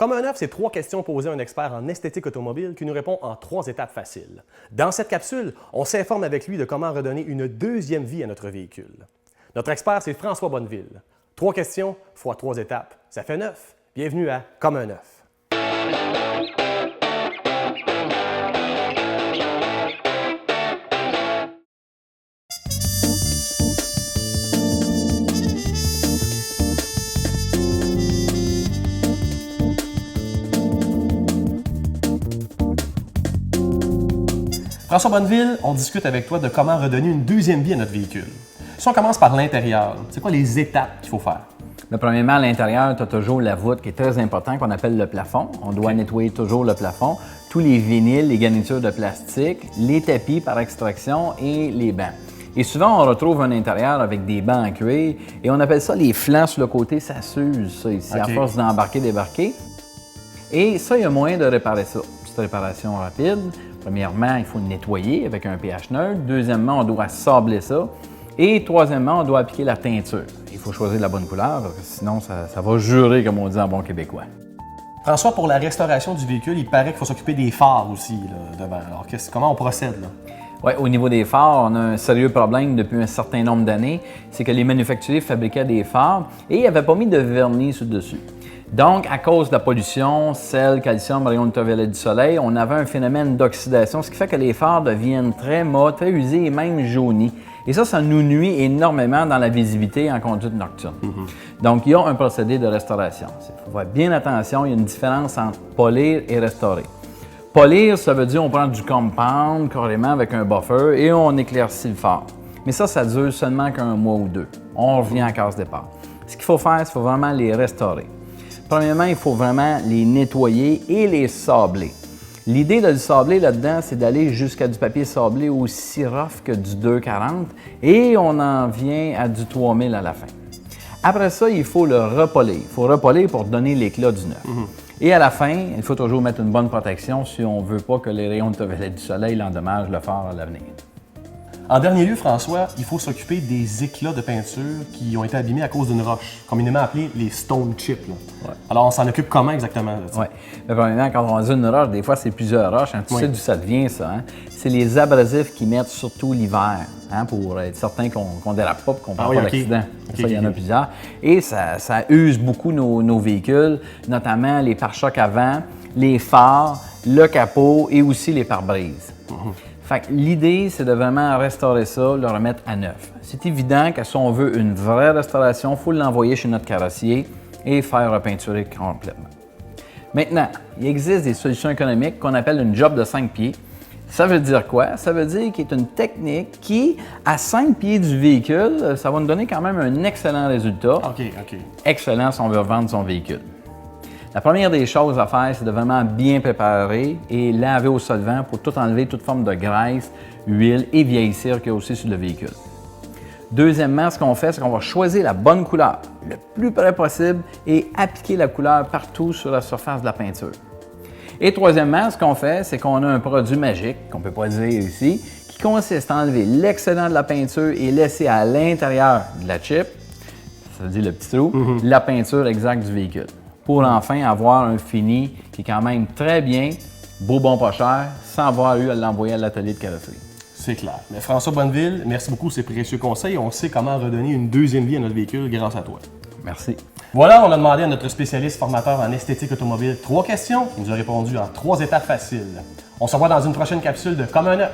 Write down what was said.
Comme un œuf, c'est 3 questions posées à un expert en esthétique automobile qui nous répond en 3 étapes faciles. Dans cette capsule, on s'informe avec lui de comment redonner une deuxième vie à notre véhicule. Notre expert, c'est François Bonneville. 3 questions fois 3 étapes, ça fait 9. Bienvenue à Comme un œuf. François Bonneville, on discute avec toi de comment redonner une deuxième vie à notre véhicule. Si on commence par l'intérieur, c'est quoi les étapes qu'il faut faire? Mais premièrement, à l'intérieur, tu as toujours la voûte qui est très important, qu'on appelle le plafond. On doit nettoyer toujours le plafond. Tous les vinyles, les garnitures de plastique, les tapis par extraction et les bancs. Et souvent, on retrouve un intérieur avec des bancs en cuir et on appelle ça les flancs sur le côté. Ça s'use, ça ici, à force d'embarquer, débarquer. Et ça, il y a moyen de réparer ça. Petite réparation rapide. Premièrement, il faut le nettoyer avec un pH neutre. Deuxièmement, on doit sabler ça. Et troisièmement, on doit appliquer la teinture. Il faut choisir la bonne couleur, parce que sinon, ça va jurer, comme on dit en bon québécois. François, pour la restauration du véhicule, il paraît qu'il faut s'occuper des phares aussi là, devant. Alors, comment on procède là? Oui, au niveau des phares, on a un sérieux problème depuis un certain nombre d'années. C'est que les manufacturiers fabriquaient des phares et ils n'avaient pas mis de vernis sur le dessus. Donc, à cause de la pollution, sel, calcium, rayons ultraviolets du soleil, on avait un phénomène d'oxydation, ce qui fait que les phares deviennent très mat, très usés et même jaunis. Et ça nous nuit énormément dans la visibilité en conduite nocturne. Donc, il y a un procédé de restauration. Il faut faire bien attention, il y a une différence entre polir et restaurer. Polir, ça veut dire on prend du compound carrément avec un buffer et on éclaircit le phare. Mais ça dure seulement qu'un mois ou deux. On revient à case départ. Ce qu'il faut faire, c'est qu'il faut vraiment les restaurer. Premièrement, il faut vraiment les nettoyer et les sabler. L'idée de le sabler là-dedans, c'est d'aller jusqu'à du papier sablé aussi rough que du 240 et on en vient à du 3000 à la fin. Après ça, il faut le repolir. Il faut repolir pour donner l'éclat du neuf. Et à la fin, il faut toujours mettre une bonne protection si on ne veut pas que les rayons ultraviolets du soleil l'endommagent le phare à l'avenir. En dernier lieu, François, il faut s'occuper des éclats de peinture qui ont été abîmés à cause d'une roche, communément appelée les stone chips. Ouais. Alors, on s'en occupe comment exactement? Oui. Premièrement, quand on dit une roche, des fois, c'est plusieurs roches. Tu sais d'où ça vient, ça. Hein? C'est les abrasifs qu'ils mettent surtout l'hiver, hein, pour être certain qu'on ne dérape pas et qu'on ne prend pas d'accident. Ça, il y en a plusieurs. Et ça use beaucoup nos véhicules, notamment les pare-chocs avant, les phares, le capot et aussi les pare-brises. Fait que l'idée, c'est de vraiment restaurer ça, le remettre à neuf. C'est évident que si on veut une vraie restauration, il faut l'envoyer chez notre carrossier et faire repeinturer complètement. Maintenant, il existe des solutions économiques qu'on appelle une job de 5 pieds. Ça veut dire quoi? Ça veut dire qu'il y a une technique qui, à 5 pieds du véhicule, ça va nous donner quand même un excellent résultat. Excellent si on veut revendre son véhicule. La première des choses à faire, c'est de vraiment bien préparer et laver au solvant pour tout enlever, toute forme de graisse, huile et vieillissir qu'il y a aussi sur le véhicule. Deuxièmement, ce qu'on fait, c'est qu'on va choisir la bonne couleur, le plus près possible, et appliquer la couleur partout sur la surface de la peinture. Et troisièmement, ce qu'on fait, c'est qu'on a un produit magique, qu'on ne peut pas dire ici, qui consiste à enlever l'excédent de la peinture et laisser à l'intérieur de la chip, ça veut dire le petit trou, la peinture exacte du véhicule, pour enfin avoir un fini qui est quand même très bien, beau, bon, pas cher, sans avoir eu à l'envoyer à l'atelier de carrosserie. C'est clair. Mais François Bonneville, merci beaucoup pour ces précieux conseils. On sait comment redonner une deuxième vie à notre véhicule grâce à toi. Merci. Voilà, on a demandé à notre spécialiste formateur en esthétique automobile 3 questions. Il nous a répondu en 3 étapes faciles. On se revoit dans une prochaine capsule de Comme un œuf.